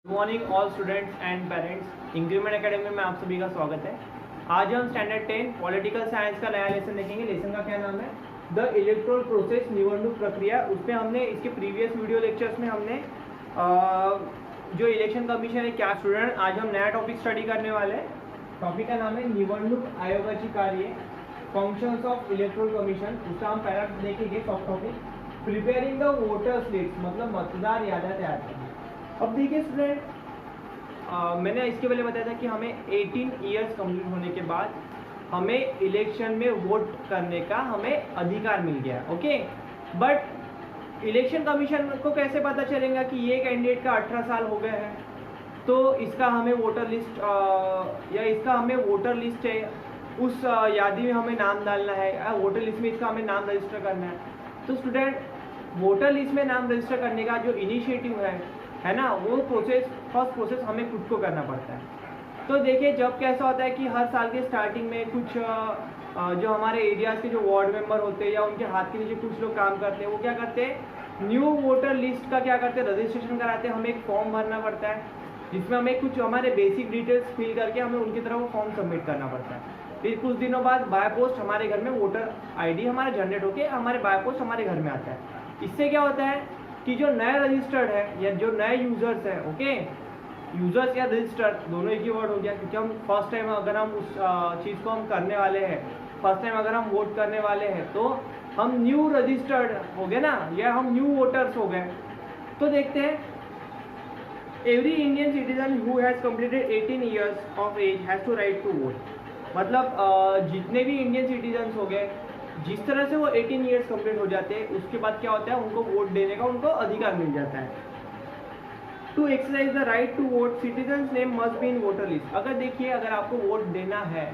Good morning all students and parents. Increment academy में आप सभी का स्वागत है। आज हम स्टैंडर्ड 10 पॉलिटिकल साइंस का नया लेसन देखेंगे। लेसन का क्या नाम है? द इलेक्टोरल प्रोसेस, निवडणूक प्रक्रिया। उसमें हमने इसके प्रीवियस वीडियो लेक्चर्स में हमने जो इलेक्शन कमीशन है क्या स्टूडेंट, आज हम नया टॉपिक स्टडी करने वाले हैं। टॉपिक का नाम है निवडणूक आयोगाची कार्य, फंक्शंस ऑफ इलेक्टोरल कमीशन। उसका हम पहला देखेंगे सब topic, preparing the voters list, मतलब मतदार याद्या तैयार करना। अब देखिए स्टूडेंट, मैंने इसके पहले बताया था कि हमें 18 ईयर्स कंप्लीट होने के बाद हमें इलेक्शन में वोट करने का हमें अधिकार मिल गया। ओके, बट इलेक्शन कमीशन को कैसे पता चलेगा कि ये कैंडिडेट का 18 साल हो गया है, तो इसका हमें वोटर लिस्ट या इसका हमें वोटर लिस्ट है उस यादी में हमें नाम डालना है, वोटर लिस्ट में इसका हमें नाम रजिस्टर करना है। तो स्टूडेंट, वोटर लिस्ट में नाम रजिस्टर करने का जो इनिशिएटिव है ना, वो फर्स्ट प्रोसेस हमें खुद को करना पड़ता है। तो देखिए, जब कैसा होता है कि हर साल के स्टार्टिंग में कुछ जो हमारे एरियाज के जो वार्ड मेंबर होते हैं या उनके हाथ के नीचे कुछ लोग काम करते हैं, वो क्या करते हैं, न्यू वोटर लिस्ट का क्या करते हैं, रजिस्ट्रेशन कराते हैं। हमें एक फॉर्म भरना पड़ता है जिसमें हमें कुछ हमारे बेसिक डिटेल्स फिल करके हमें उनकी तरफ वो फॉर्म सबमिट करना पड़ता है। फिर कुछ दिनों बाद बाय पोस्ट हमारे घर में वोटर ID हमारा जनरेट होकर हमारे बाय पोस्ट हमारे घर में आता है। इससे क्या होता है कि जो नया रजिस्टर्ड है या जो नए यूजर्स है, ओके, यूजर्स या रजिस्टर्ड दोनों एक ही वर्ड हो गया, क्योंकि हम फर्स्ट टाइम अगर हम उस चीज़ को हम करने वाले हैं, फर्स्ट टाइम अगर हम वोट करने वाले हैं, तो हम न्यू रजिस्टर्ड हो गए ना, या हम न्यू वोटर्स हो गए। तो देखते हैं, every Indian citizen who has completed 18 years of age has to right to vote. मतलब जितने भी इंडियन सिटीजन्स हो गए, जिस तरह से वो 18 ईयर्स कंप्लीट हो जाते हैं, उसके बाद क्या होता है, उनको वोट देने का उनको अधिकार मिल जाता है। To exercise the right to vote, citizens name must be in voter list. अगर देखिए, अगर आपको वोट देना है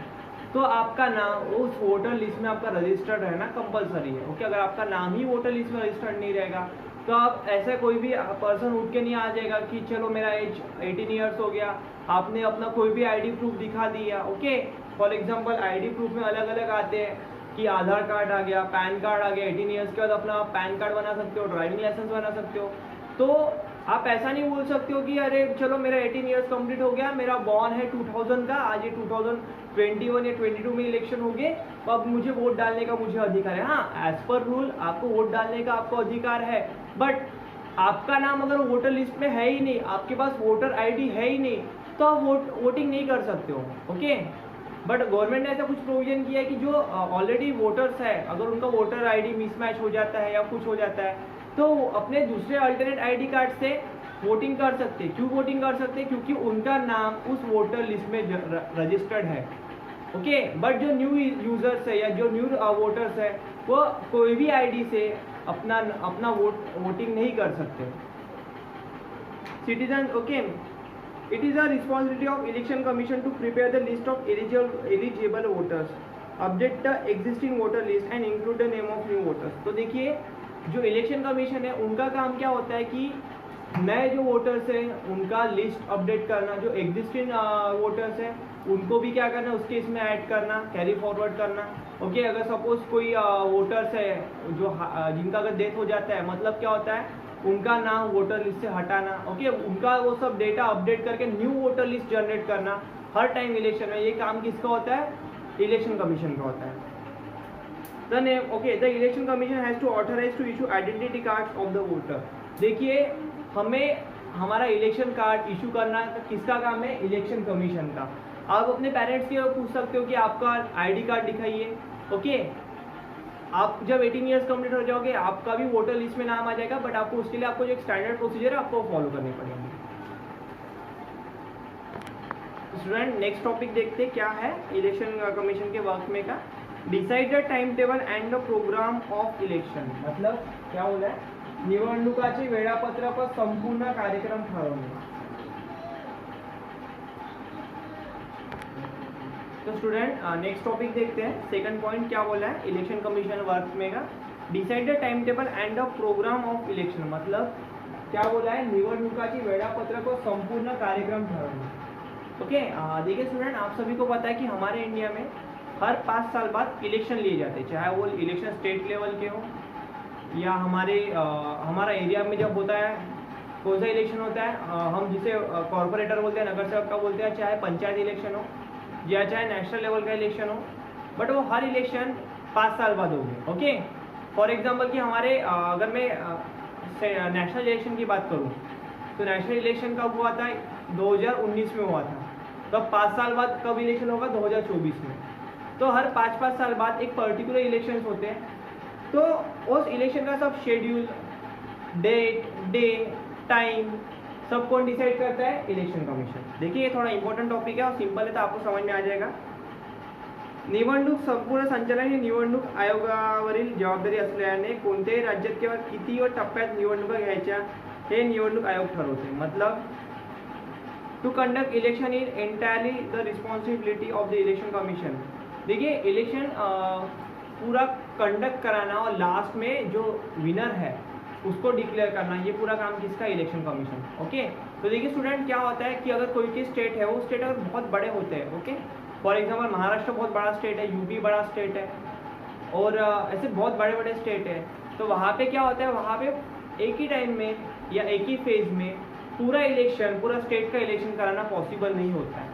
तो आपका नाम उस वोटर लिस्ट में आपका रजिस्टर्ड रहना कंपलसरी है। ओके, अगर आपका नाम ही वोटर लिस्ट में रजिस्टर्ड नहीं रहेगा तो आप ऐसा कोई भी पर्सन उठ के नहीं आ जाएगा कि चलो मेरा एज 18 ईयर्स हो गया, आपने अपना कोई भी ID प्रूफ दिखा दिया। Okay, for example ID proof में अलग अलग आते हैं कि आधार कार्ड आ गया, पैन कार्ड आ गया। 18 ईयर्स के बाद अपना पैन कार्ड बना सकते हो, ड्राइविंग लाइसेंस बना सकते हो। तो आप ऐसा नहीं बोल सकते हो कि अरे चलो मेरा 18 ईयर्स कंप्लीट हो गया, मेरा बॉर्न है 2000 का, आज ये 2021 या 22 में इलेक्शन हो गए, तो अब मुझे वोट डालने का मुझे अधिकार है। हाँ, एज पर रूल आपको वोट डालने का आपको अधिकार है, बट आपका नाम अगर वोटर लिस्ट में है ही नहीं, आपके पास वोटर ID है ही नहीं, तो आप वोटिंग नहीं कर सकते हो। ओके, बट गवर्नमेंट ने ऐसा कुछ प्रोविजन किया है कि जो ऑलरेडी वोटर्स है, अगर उनका वोटर ID मिसमैच हो जाता है या कुछ हो जाता है, तो अपने दूसरे अल्टरनेट ID कार्ड से वोटिंग कर सकते हैं। क्यों वोटिंग कर सकते हैं? क्योंकि उनका नाम उस वोटर लिस्ट में रजिस्टर्ड है। ओके, बट जो न्यू यूजर्स है या जो न्यू वोटर्स है, वो कोई भी ID से अपना वोटिंग नहीं कर सकते। Citizen, okay, it is a responsibility of election commission to prepare the list of eligible voters, update the existing voter list and include the name of new voters। तो देखिए, जो इलेक्शन कमीशन है उनका काम क्या होता है कि नए जो वोटर्स हैं उनका लिस्ट अपडेट करना, जो एग्जिस्टिंग वोटर्स हैं उनको भी क्या करना, उसके इसमें ऐड करना, कैरी फॉरवर्ड करना। ओके, अगर सपोज कोई वोटर्स है जो जिनका अगर डेथ हो जाता है, मतलब क्या होता है, उनका नाम वोटर लिस्ट से हटाना। ओके, उनका वो सब डेटा अपडेट करके न्यू वोटर लिस्ट जनरेट करना हर टाइम इलेक्शन में, ये काम किसका होता है, इलेक्शन कमीशन का होता है। The name, okay, the election commission has to authorise to issue identity cards of the voter. देखिए, हमें हमारा इलेक्शन कार्ड इशू करना किसका काम है, इलेक्शन कमीशन का। आप अपने पेरेंट्स के पूछ सकते हो कि आपका ID कार्ड दिखाइए। ओके, आप जब 18 ईयर्स कंप्लीट हो जाओगे, आपका भी वोटर लिस्ट में नाम आ जाएगा, बट आपको उसके लिए आपको जो एक स्टैंडर्ड प्रोसीजर है आपको फॉलो करनी पड़ेगी। स्टूडेंट, नेक्स्ट टॉपिक देखते हैं क्या है इलेक्शन कमीशन के वर्क में का, decide the time table and the programme of election. मतलब क्या बोला है, निवडणुकाचे वेळापत्रक व संपूर्ण कार्यक्रम ठरवणे। तो स्टूडेंट, नेक्स्ट टॉपिक देखते हैं। सेकंड पॉइंट क्या बोला है इलेक्शन कमीशन वर्क में का, decide the time table and the programme of election. मतलब क्या बोला है, निवडणुकाची वेळापत्रक व संपूर्ण कार्यक्रम ठरवणे। ओके, देखिए स्टूडेंट, आप सभी को पता है कि हमारे इंडिया में हर 5 साल बाद इलेक्शन लिए जाते हैं, चाहे वो इलेक्शन स्टेट लेवल के हो या हमारा एरिया में जब होता है कौन सा इलेक्शन होता है, हम जिसे कॉर्पोरेटर बोलते हैं, नगर सेवक का बोलते हैं, चाहे पंचायत इलेक्शन हो या चाहे नेशनल लेवल का इलेक्शन हो, बट वो हर इलेक्शन 5 साल बाद होंगे। ओके, फॉर एग्जांपल कि हमारे अगर मैं नेशनल इलेक्शन की बात करूँ तो नेशनल इलेक्शन कब हुआ था, 2019 में हुआ था। तो अब 5 साल बाद कब इलेक्शन होगा, 2024 में। तो हर 5-5 साल बाद एक पर्टिकुलर इलेक्शंस होते हैं, तो उस इलेक्शन का सब शेड्यूल, डेट, डे, टाइम सब कौन डिसाइड करता है, इलेक्शन कमीशन। देखिए ये थोड़ा इंपॉर्टंट टॉपिक है और सिंपल है, तो आपको समझ में आ जाएगा। निवडणूक संपूर्ण संचालन ही निवडणूक आयोगावरील जबाबदारी असल्याने कोणत्याही राज्यात किंवा किती व टप्प्यात निवडणुका घ्यायच्या हे निवडणूक आयोग ठरवते। मतलब to conduct election is entirely the responsibility of the election commission. देखिए इलेक्शन पूरा कंडक्ट कराना और लास्ट में जो विनर है उसको डिक्लेयर करना, ये पूरा काम किसका, इलेक्शन कमीशन। ओके, तो देखिए स्टूडेंट क्या होता है कि अगर कोई भी स्टेट है, वो स्टेट अगर बहुत बड़े होते हैं, ओके, फॉर एग्जांपल महाराष्ट्र बहुत बड़ा स्टेट है, यूपी बड़ा स्टेट है, और ऐसे बहुत बड़े बड़े स्टेट है, तो वहाँ पे क्या होता है, वहाँ पे एक ही टाइम में या एक ही फेज में पूरा इलेक्शन, पूरा स्टेट का इलेक्शन कराना पॉसिबल नहीं होता है।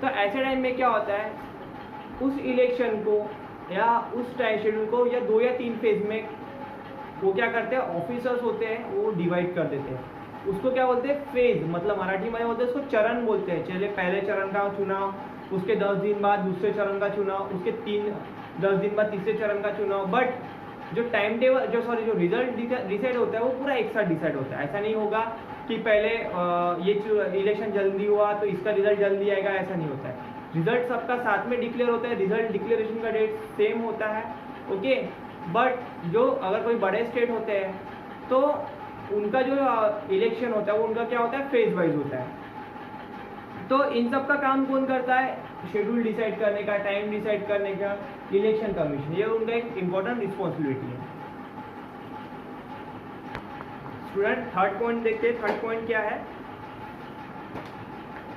तो ऐसे टाइम में क्या होता है, उस इलेक्शन को या उस टाइम शेड्यूल को या 2 या 3 फेज में वो क्या करते हैं, ऑफिसर्स होते हैं, वो डिवाइड कर देते हैं। उसको क्या बोलते हैं, फेज, मतलब मराठी में बोलते हैं उसको चरण बोलते हैं। चलिए पहले चरण का चुनाव, उसके 10 दिन बाद दूसरे चरण का चुनाव, उसके 10 दिन बाद तीसरे चरण का चुनाव। बट जो टाइम टेबल जो रिजल्ट डिसाइड होता है वो पूरा एक साथ डिसाइड होता है। ऐसा नहीं होगा कि पहले ये इलेक्शन जल्दी हुआ तो इसका रिजल्ट जल्दी आएगा, ऐसा नहीं होता है। रिजल्ट सबका साथ में डिक्लेयर होता है, रिजल्ट डिक्लेरेशन का डेट सेम होता है। ओके, बट जो अगर कोई बड़े स्टेट होते हैं तो उनका जो इलेक्शन होता है वो उनका क्या होता है, फेज वाइज होता है। तो इन सब का काम कौन करता है, शेड्यूल डिसाइड करने का, टाइम डिसाइड करने का, इलेक्शन कमीशन। ये उनका एक इम्पॉर्टेंट रिस्पॉन्सिबिलिटी है। स्टूडेंट थर्ड पॉइंट देखते हैं। थर्ड पॉइंट क्या है,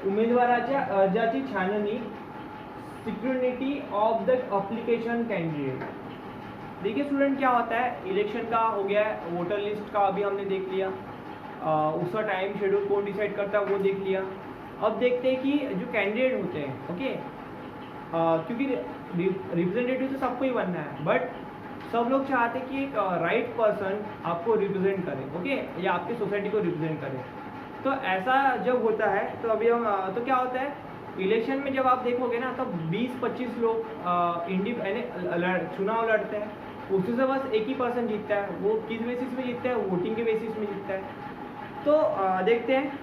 उमेदवाराच्या अर्जाची छाननी, security of the application candidate. देखिए स्टूडेंट क्या होता है, इलेक्शन का हो गया है, वोटर लिस्ट का अभी हमने देख लिया, उसका टाइम शेड्यूल कौन डिसाइड करता है वो देख लिया। अब देखते हैं कि जो कैंडिडेट होते हैं, ओके, क्योंकि रिप्रेजेंटेटिव तो सबको ही बनना है, बट सब लोग चाहते हैं कि एक राइट पर्सन आपको रिप्रेजेंट करे, ओके, या आपकी सोसाइटी को रिप्रेजेंट करे। तो ऐसा जब होता है तो अभी हम तो क्या होता है, इलेक्शन में जब आप देखोगे ना तो 20-25 लोग चुनाव लड़ते हैं, उससे से बस एक ही पर्सन जीतता है। वो किस बेसिस में जीतता है, वोटिंग के बेसिस में जीतता है। तो देखते हैं,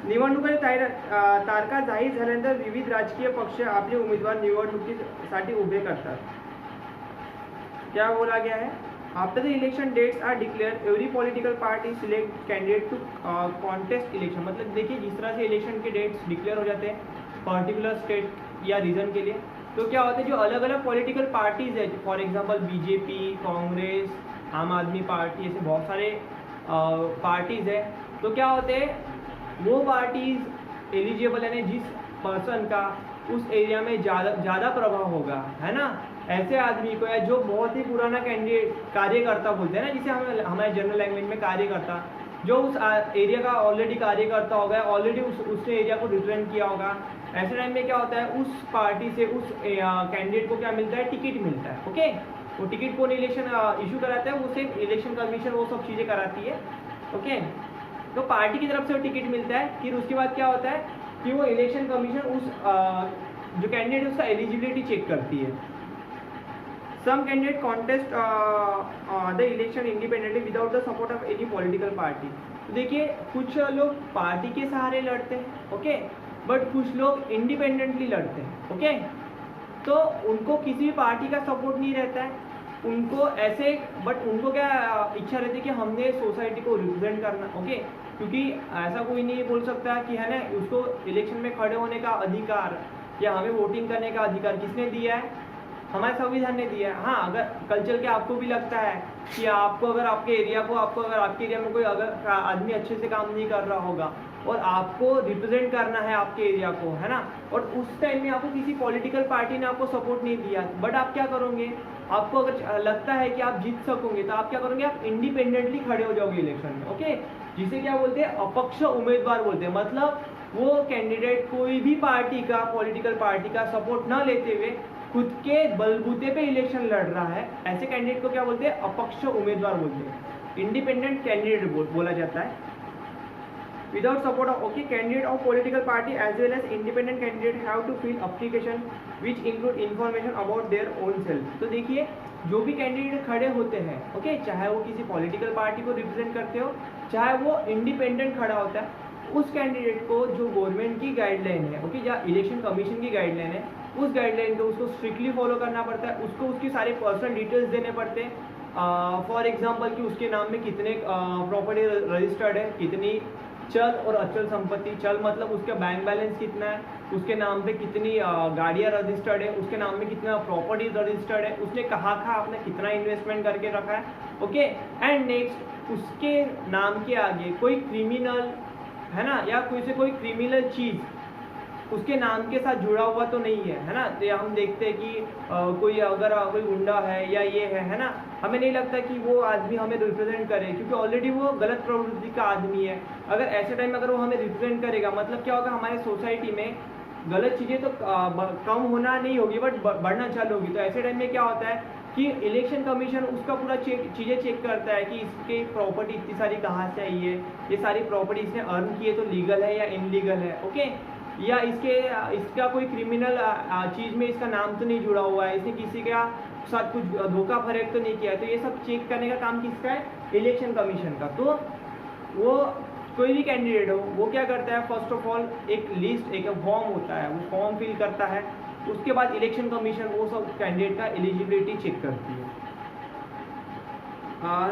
निवडणुकीच्या तारखा जाहीर झाल्यानंतर विविध राजकीय पक्ष आपले उमेदवार निवडणुकीसाठी उभे करतात। क्या बोला गया है, after the election dates are declare every political party select candidate to contest election. मतलब देखिए जिस तरह से इलेक्शन के डेट्स डिक्लेयर हो जाते हैं पर्टिकुलर स्टेट या रीजन के लिए, तो क्या होता है, जो अलग अलग पॉलिटिकल पार्टीज है, फॉर एग्जांपल बीजेपी, कांग्रेस, आम आदमी पार्टी, ऐसे बहुत सारे पार्टीज है, तो क्या होते हैं, वो पार्टीज एलिजिबल यानी जिस पर्सन का उस एरिया में ज़्यादा प्रभाव होगा, है ना, ऐसे आदमी को, या जो बहुत ही पुराना कैंडिडेट कार्यकर्ता बोलते हैं ना, जिसे हम हमारे जनरल लैंग्वेज में कार्यकर्ता, जो उस एरिया का ऑलरेडी कार्यकर्ता होगा, ऑलरेडी उसने एरिया को रिप्रेजेंट किया होगा। ऐसे टाइम में क्या होता है, उस पार्टी से उस कैंडिडेट को क्या मिलता है, टिकट मिलता है। ओके, वो टिकट कौन इलेक्शन इशू कराता है, वो सिर्फ इलेक्शन कमीशन वो सब चीज़ें कराती है। ओके, तो पार्टी की तरफ से वो टिकट मिलता है। फिर उसके बाद क्या होता है कि वो इलेक्शन कमीशन उस जो कैंडिडेट है उसका एलिजिबिलिटी चेक करती है। Some candidate contest the election independently without the support of any political party. तो देखिए कुछ लोग पार्टी के सहारे लड़ते हैं, ओके, बट कुछ लोग इंडिपेंडेंटली लड़ते हैं। ओके, तो उनको किसी भी पार्टी का सपोर्ट नहीं रहता है, उनको ऐसे, बट उनको क्या इच्छा रहती है कि हमने सोसाइटी को रिप्रेजेंट करना। ओके, क्योंकि ऐसा कोई नहीं बोल सकता कि है ना, उसको इलेक्शन में खड़े होने का अधिकार या हमें वोटिंग करने का अधिकार किसने दिया है, हमारे संविधान ने दिया है। हाँ, अगर कल चल के आपको भी लगता है कि आपको अगर आपके एरिया में कोई अगर आदमी अच्छे से काम नहीं कर रहा होगा और आपको रिप्रेजेंट करना है आपके एरिया को, है ना, और उस टाइम में आपको किसी पॉलिटिकल पार्टी ने आपको सपोर्ट नहीं दिया, बट आप क्या करोगे, आपको अगर लगता है कि आप जीत सकोगे तो आप क्या करोगे, आप इंडिपेंडेंटली खड़े हो जाओगे इलेक्शन में। ओके, जिसे क्या बोलते हैं, अपक्ष उम्मीदवार बोलते हैं। मतलब वो कैंडिडेट कोई भी पार्टी का, पॉलिटिकल पार्टी का सपोर्ट न लेते हुए खुद के बलबूते पे इलेक्शन लड़ रहा है, ऐसे कैंडिडेट को क्या बोलते हैं, अपक्ष उम्मीदवार बोलते हैं। इंडिपेंडेंट कैंडिडेट बोला जाता है। Without support of candidate of political party as well as independent candidate have to fill application which include information about their own self। तो देखिए जो भी कैंडिडेट खड़े होते हैं, ओके, चाहे वो किसी पॉलिटिकल पार्टी को रिप्रेजेंट करते हो, चाहे वो इंडिपेंडेंट खड़ा होता है, उस कैंडिडेट को जो गवर्नमेंट की गाइडलाइन है, ओके, या इलेक्शन कमीशन की गाइडलाइन है, उस गाइडलाइन को उसको स्ट्रिक्टली फॉलो करना पड़ता है। उसको उसकी सारी पर्सनल डिटेल्स देने पड़ते हैं। फॉर एग्जांपल कि उसके नाम में कितने प्रॉपर्टी रजिस्टर्ड है, कितनी चल और अचल संपत्ति, चल मतलब उसका बैंक बैलेंस कितना है, उसके नाम पे कितनी गाड़ियाँ रजिस्टर्ड है, उसके नाम में कितना प्रॉपर्टी रजिस्टर्ड है, उसने कहाँ आपने कितना इन्वेस्टमेंट करके रखा है, ओके। एंड नेक्स्ट उसके नाम के आगे कोई क्रिमिनल है ना, या कोई क्रिमिनल चीज़ उसके नाम के साथ जुड़ा हुआ तो नहीं है ना। तो हम देखते हैं कि कोई अगर कोई गुंडा है या ये है ना, हमें नहीं लगता कि वो आदमी हमें रिप्रेजेंट करे, क्योंकि ऑलरेडी वो गलत प्रवृत्ति का आदमी है। अगर ऐसे टाइम में अगर वो हमें रिप्रेजेंट करेगा, मतलब क्या होगा, हमारे सोसाइटी में गलत चीज़ें तो कम होना नहीं होगी बट बढ़ना चालू होगी। तो ऐसे टाइम में क्या होता है कि इलेक्शन कमीशन उसका पूरा चीज़ें चेक करता है कि इसके प्रॉपर्टी इतनी सारी कहाँ से आई है, ये सारी प्रॉपर्टी इसने अर्न की है तो लीगल है या इनलीगल है, ओके, या इसका कोई क्रिमिनल चीज़ में इसका नाम तो नहीं जुड़ा हुआ है, इसने किसी का साथ कुछ धोखा फरेब तो नहीं किया है। तो ये सब चेक करने का काम किसका है, इलेक्शन कमीशन का। तो वो कोई भी कैंडिडेट हो वो क्या करता है, फर्स्ट ऑफ ऑल एक लिस्ट, एक फॉर्म होता है, वो फॉर्म फिल करता है, उसके बाद इलेक्शन कमीशन वो सब कैंडिडेट का एलिजिबिलिटी चेक करती है।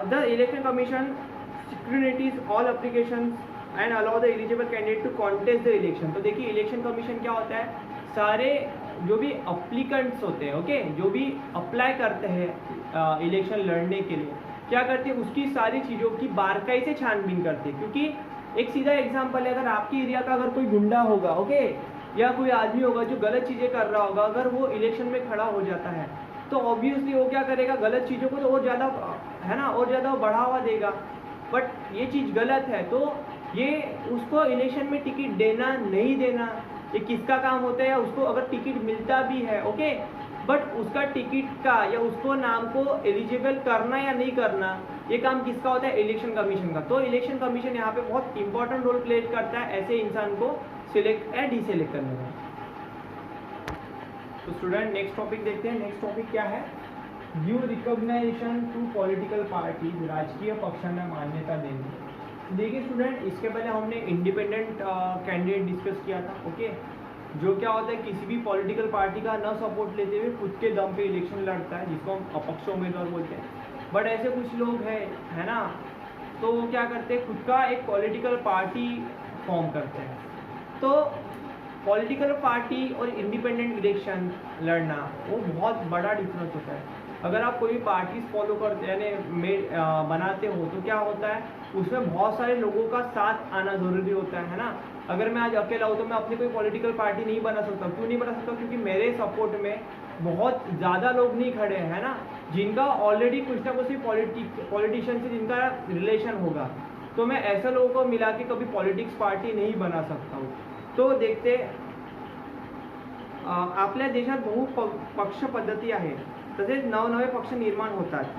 The election commission scrutinise all application and allow the eligible candidate to contest the election. तो देखिए इलेक्शन कमीशन क्या होता है, सारे जो भी अप्लीकेंट्स होते हैं, ओके, जो भी अप्लाई करते हैं इलेक्शन लड़ने के लिए, क्या करते हैं, उसकी सारी चीज़ों की बारकाई से छानबीन करते हैं। क्योंकि एक सीधा एग्जांपल है, अगर आपकी एरिया का अगर कोई गुंडा होगा, ओके, या कोई आदमी होगा जो गलत चीज़ें कर रहा होगा, अगर वो इलेक्शन में खड़ा हो जाता है तो ऑब्वियसली वो क्या करेगा, गलत चीज़ों को तो और ज़्यादा है ना, और ज़्यादा बढ़ावा देगा। बट ये चीज़ गलत है तो ये उसको इलेक्शन में टिकट देना नहीं देना ये किसका काम होता है, या उसको अगर टिकट मिलता भी है, ओके, बट उसका टिकट का या उसको नाम को एलिजिबल करना या नहीं करना ये काम किसका होता है, इलेक्शन कमीशन का। तो इलेक्शन कमीशन यहाँ पे बहुत इंपॉर्टेंट रोल प्ले करता है ऐसे इंसान को सिलेक्ट या डिसेलेक्ट करने में। तो स्टूडेंट नेक्स्ट टॉपिक देखते हैं। नेक्स्ट टॉपिक क्या है, due recognisation to political party, राजकीय पक्षांना मान्यता देने। देखिए स्टूडेंट, इसके पहले हमने इंडिपेंडेंट कैंडिडेट डिस्कस किया था, ओके, जो क्या होता है किसी भी पॉलिटिकल पार्टी का न सपोर्ट लेते हुए खुद के दम पे इलेक्शन लड़ता है, जिसको हम अपक्ष उम्मीदवार बोलते हैं। बट ऐसे कुछ लोग हैं, है ना, तो वो क्या करते हैं, खुद का एक पॉलिटिकल पार्टी फॉर्म करते हैं। तो पॉलिटिकल पार्टी और इंडिपेंडेंट इलेक्शन लड़ना वो बहुत बड़ा डिफरेंस होता है। अगर आप कोई पार्टीज फॉलो करते यानी बनाते हो तो क्या होता है, उसमें बहुत सारे लोगों का साथ आना ज़रूरी होता है ना। अगर मैं आज अकेला हूँ तो मैं अपनी कोई पॉलिटिकल पार्टी नहीं बना सकता। क्यों नहीं बना सकता, क्योंकि मेरे सपोर्ट में बहुत ज़्यादा लोग नहीं खड़े हैं ना, जिनका ऑलरेडी कुछ ना कुछ पॉलिटिशियन से जिनका रिलेशन होगा। तो मैं ऐसे लोगों को मिला के कभी पॉलिटिक्स पार्टी नहीं बना सकता हूँ। तो देखते आपल्या देशात बहुपक्ष पद्धती आहे, तसेच नवनवे पक्ष निर्माण होतात।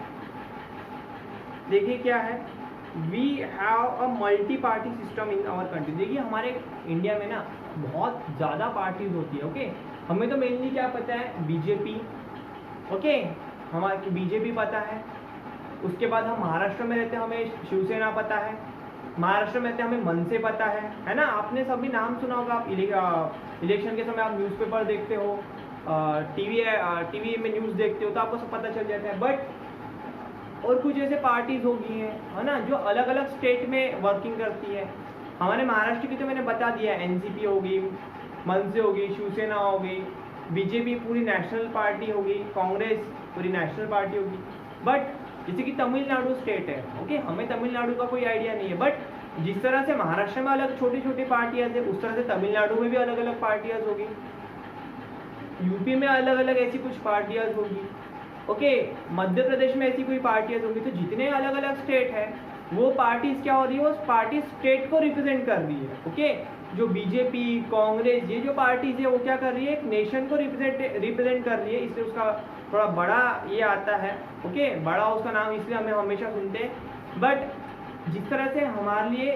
देखिए क्या है, we have a multi party system in our country. देखिए हमारे इंडिया में ना बहुत ज़्यादा पार्टीज होती है, ओके। हमें तो मेनली क्या पता है, बीजेपी, ओके, हमारे बीजेपी पता है। उसके बाद हम महाराष्ट्र में रहते हैं, हमें शिवसेना पता है। महाराष्ट्र में रहते हैं, हमें मनसे पता है ना। आपने सभी नाम सुना होगा, आप इलेक्शन के समय आप न्यूज़पेपर देखते हो, टीवी में न्यूज़ देखते हो तो आपको सब पता चल जाता है। बट और कुछ ऐसे पार्टीज होगी हैं, है ना, जो अलग अलग स्टेट में वर्किंग करती है। हमारे महाराष्ट्र की तो मैंने बता दिया, एनसीपी होगी, मनसे होगी, शिवसेना होगी, बीजेपी पूरी नेशनल पार्टी होगी, कांग्रेस पूरी नेशनल पार्टी होगी। बट जैसे कि तमिलनाडु स्टेट है, ओके, हमें तमिलनाडु का कोई आइडिया नहीं है। बट जिस तरह से महाराष्ट्र में अलग छोटी छोटी पार्टियाँ है, उस तरह से तमिलनाडु में भी अलग अलग पार्टियाँ होगी, यूपी में अलग अलग ऐसी कुछ पार्टियाँ होगी, ओके, मध्य प्रदेश में ऐसी कोई पार्टियाँ होंगी। तो जितने अलग अलग स्टेट है वो पार्टीज क्या हो रही है, वो पार्टी स्टेट को रिप्रेजेंट कर रही है। ओके, जो बीजेपी, कांग्रेस, ये जो पार्टीज है वो क्या कर रही है, एक नेशन को रिप्रेजेंट कर रही है, इसलिए उसका थोड़ा बड़ा ये आता है। ओके, बड़ा उसका नाम इसलिए हमें हमेशा सुनते हैं। बट जिस तरह से हमारे लिए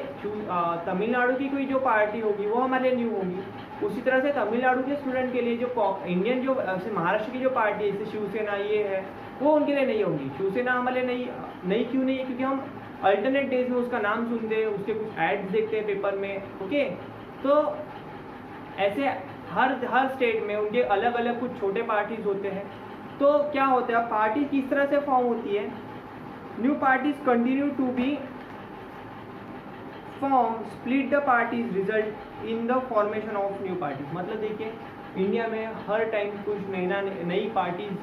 तमिलनाडु की कोई जो पार्टी होगी वो हमारे लिए न्यू होगी, उसी तरह से तमिलनाडु के स्टूडेंट के लिए जो इंडियन जो महाराष्ट्र की जो पार्टी है जैसे शिवसेना ये है, वो उनके लिए नहीं होगी। शिवसेना हमारे लिए नहीं क्यों नहीं है, क्योंकि हम अल्टरनेट डेज में उसका नाम सुनते हैं, उसके कुछ एड्स देखते हैं पेपर में। ओके, तो ऐसे हर स्टेट में उनके अलग अलग कुछ छोटे पार्टीज होते हैं। तो क्या होता है, पार्टी किस तरह से फॉर्म होती है, new parties continue to be form, split the parties result in the formation of new parties. मतलब देखिए, इंडिया में हर टाइम कुछ नई पार्टीज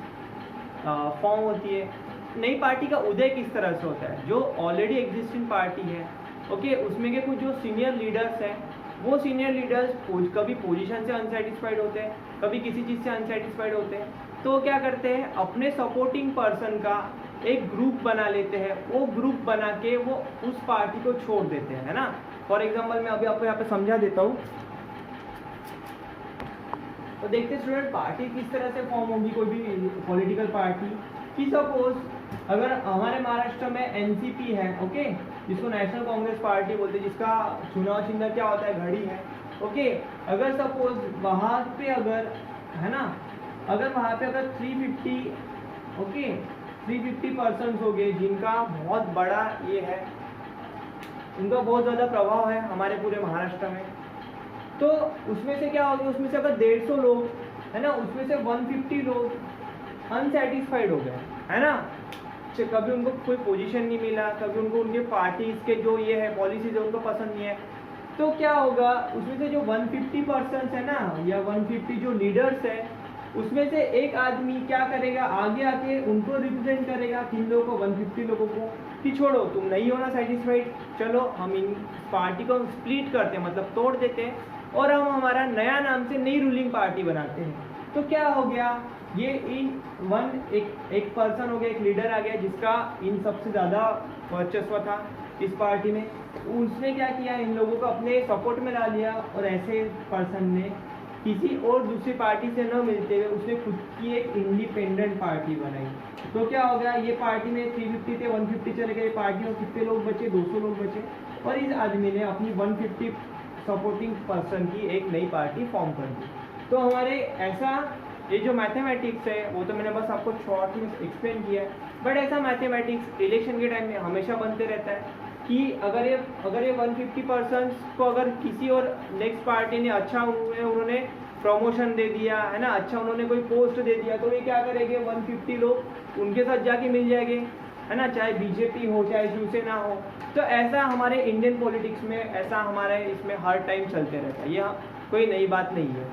फॉर्म होती है। नई पार्टी का उदय किस तरह से होता है, जो ऑलरेडी एग्जिस्टिंग पार्टी है, ओके, उसमें के कुछ जो सीनियर लीडर्स हैं, वो सीनियर लीडर्स कभी पोजीशन से अनसेटिस्फाइड होते हैं, कभी किसी चीज़ से अनसेटिस्फाइड होते हैं, तो क्या करते हैं, अपने सपोर्टिंग पर्सन का एक ग्रुप बना लेते हैं, वो ग्रुप बना के वो उस पार्टी को छोड़ देते हैं, है ना। फॉर एग्जाम्पल मैं अभी आपको यहाँ पे समझा देता हूँ। तो देखते स्टूडेंट, पार्टी किस तरह से फॉर्म होगी, कोई भी पॉलिटिकल पार्टी कि सपोज अगर हमारे महाराष्ट्र में एनसीपी है, ओके, जिसको नेशनल कांग्रेस पार्टी बोलते हैं, जिसका चुनाव चिन्ह क्या होता है, घड़ी है। ओके, अगर सपोज वहाँ पे अगर, है ना, अगर वहाँ पे अगर 350, ओके, 350 पर्सन्स हो गए जिनका बहुत बड़ा ये है, उनका बहुत ज़्यादा प्रभाव है हमारे पूरे महाराष्ट्र में, तो उसमें से क्या हो गया, उसमें से अगर 150 लोग, है ना, उसमें से 150 लोग अनसेटिस्फाइड हो गए, है ना, कभी उनको कोई पोजीशन नहीं मिला, कभी उनको उनके पार्टीज के जो ये है पॉलिसीज है उनको पसंद नहीं है, तो क्या होगा, उसमें से जो 150 पर्सन्स है ना, या 150 जो लीडर्स है, उसमें से एक आदमी क्या करेगा, आगे आके उनको रिप्रेजेंट करेगा, किन लोगों को, 150 लोगों को, कि छोड़ो तुम नहीं होना सेटिस्फाइड, चलो हम इन पार्टी को स्प्लिट करते हैं, मतलब तोड़ देते हैं, और हम हमारा नया नाम से नई रूलिंग पार्टी बनाते हैं। तो क्या हो गया, ये एक पर्सन हो गया, एक लीडर आ गया जिसका इन सबसे ज़्यादा वर्चस्व था इस पार्टी में, उसने क्या किया, इन लोगों को अपने सपोर्ट में ला लिया, और ऐसे पर्सन ने किसी और दूसरी पार्टी से न मिलते हुए उसने खुद की एक इंडिपेंडेंट पार्टी बनाई। तो क्या हो गया, ये पार्टी में 350 थे, 150 चले गए, पार्टी में कितने लोग बचे, 200 लोग बचे, और इस आदमी ने अपनी 150 सपोर्टिंग पर्सन की एक नई पार्टी फॉर्म कर दी। तो हमारे ऐसा ये जो मैथमेटिक्स है वो तो मैंने बस आपको शॉर्ट में एक्सप्लेन किया है, बट ऐसा मैथमेटिक्स इलेक्शन के टाइम में हमेशा बनते रहता है कि अगर ये 150 पर्सन को अगर किसी और नेक्स्ट पार्टी ने अच्छा उन्होंने प्रमोशन दे दिया, है ना, अच्छा उन्होंने कोई पोस्ट दे दिया, तो ये क्या करेंगे, 150 लोग उनके साथ जाके मिल जाएंगे, है ना, चाहे बीजेपी हो चाहे शिवसेना हो। तो ऐसा हमारे इंडियन पॉलिटिक्स में, ऐसा हमारे इसमें हर टाइम चलते रहता है, यह कोई नई बात नहीं है।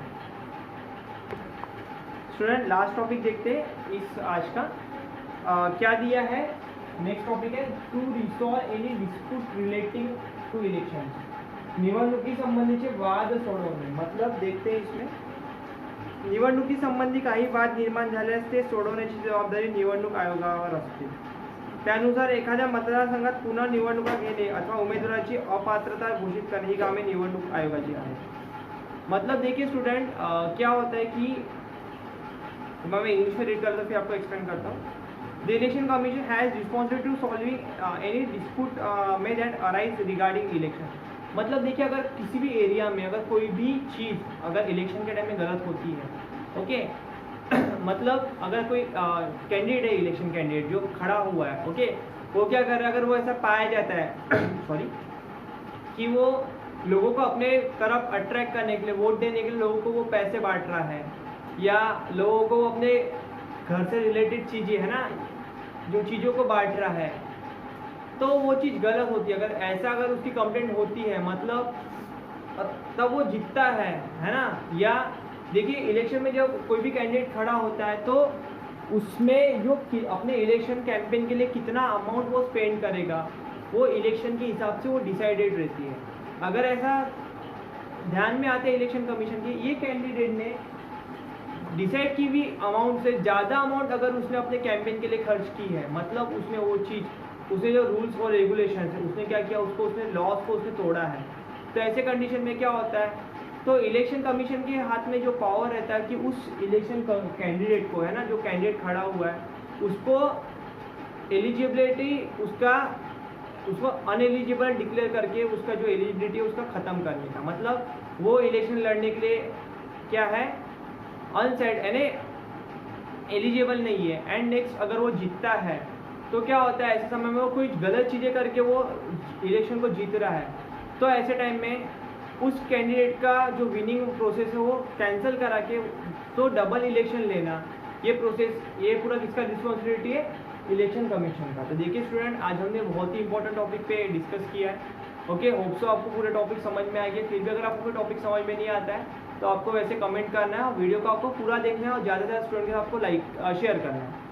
स्टूडेंट, लास्ट टॉपिक देखते हैं इस आज का क्या दिया है। नेक्स्ट टॉपिक है to resolve any dispute relating to election, निवडणुकी संबंधीचे वाद सोडवणे। मतलब देखते हैं इसमें, निवडणुकी संबंधी काही वाद निर्माण झाल्यास ते सोडवण्याची जबाबदारी निवडणूक आयोगावर असते। त्यानुसार एखाद्या मतदारसंघात पुन्हा निवडणुका घेणे अथवा उमेदवाराची अपात्रता घोषित करणे ही कामे निवडणूक आयोगाची आहेत। मतलब देखिए स्टूडेंट, क्या होता है कि मैं इंग्लिश में रीड करता हूँ फिर आपको एक्सप्लेन करता हूँ। The Election Commission has responsibility to solving any dispute may that arise regarding election। मतलब देखिए, अगर किसी भी एरिया में अगर कोई भी चीज़ अगर इलेक्शन के टाइम में गलत होती है, ओके मतलब अगर कोई कैंडिडेट है, इलेक्शन कैंडिडेट जो खड़ा हुआ है, ओके, वो क्या कर रहा है, अगर वो ऐसा पाया जाता है सॉरी कि वो लोगों को अपने तरफ अट्रैक्ट करने के लिए, वोट देने के लिए लोगों को वो पैसे बांट रहा है, या लोगों को अपने घर से रिलेटेड चीज़ें, है ना, जो चीज़ों को बांट रहा है, तो वो चीज़ गलत होती है। अगर ऐसा अगर उसकी कंप्लेंट होती है, मतलब तब वो जीतता है ना। या देखिए, इलेक्शन में जब कोई भी कैंडिडेट खड़ा होता है तो उसमें जो अपने इलेक्शन कैंपेन के लिए कितना अमाउंट वो स्पेंड करेगा, वो इलेक्शन के हिसाब से वो डिसाइडेड रहती है। अगर ऐसा ध्यान में आते हैं इलेक्शन कमीशन के, ये कैंडिडेट ने डिसाइड की भी अमाउंट से ज़्यादा अमाउंट अगर उसने अपने कैंपेन के लिए खर्च की है, मतलब उसने वो चीज़ उसने जो रूल्स और रेगुलेशन है उसने क्या किया, उसको उसने लॉज को उसने तोड़ा है। तो ऐसे कंडीशन में क्या होता है, तो इलेक्शन कमीशन के हाथ में जो पावर रहता है कि उस इलेक्शन कैंडिडेट को, है ना, जो कैंडिडेट खड़ा हुआ है उसको एलिजिबिलिटी उसको अनएलिजिबल डिक्लेयर करके उसका जो एलिजिबिलिटी है उसका ख़त्म करने का, मतलब वो इलेक्शन लड़ने के लिए क्या है, अनसेट यानी एलिजिबल नहीं है। एंड नेक्स्ट अगर वो जीतता है तो क्या होता है, ऐसे समय में वो कोई गलत चीज़ें करके वो इलेक्शन को जीत रहा है, तो ऐसे टाइम में उस कैंडिडेट का जो विनिंग प्रोसेस है वो कैंसिल करा के तो डबल इलेक्शन लेना, ये प्रोसेस, ये पूरा किसका रिस्पॉन्सिबिलिटी है, इलेक्शन कमीशन का। तो देखिए स्टूडेंट, आज हमने बहुत ही इंपॉर्टेंट टॉपिक पे डिस्कस किया है। ओके, होप सो आपको पूरा टॉपिक समझ में आ गया। फिर भी अगर आपको कोई टॉपिक समझ में नहीं आता है तो आपको वैसे कमेंट करना है और वीडियो को आपको पूरा देखना है और ज़्यादा से ज़्यादा स्टूडेंट के साथ आपको शेयर करना है।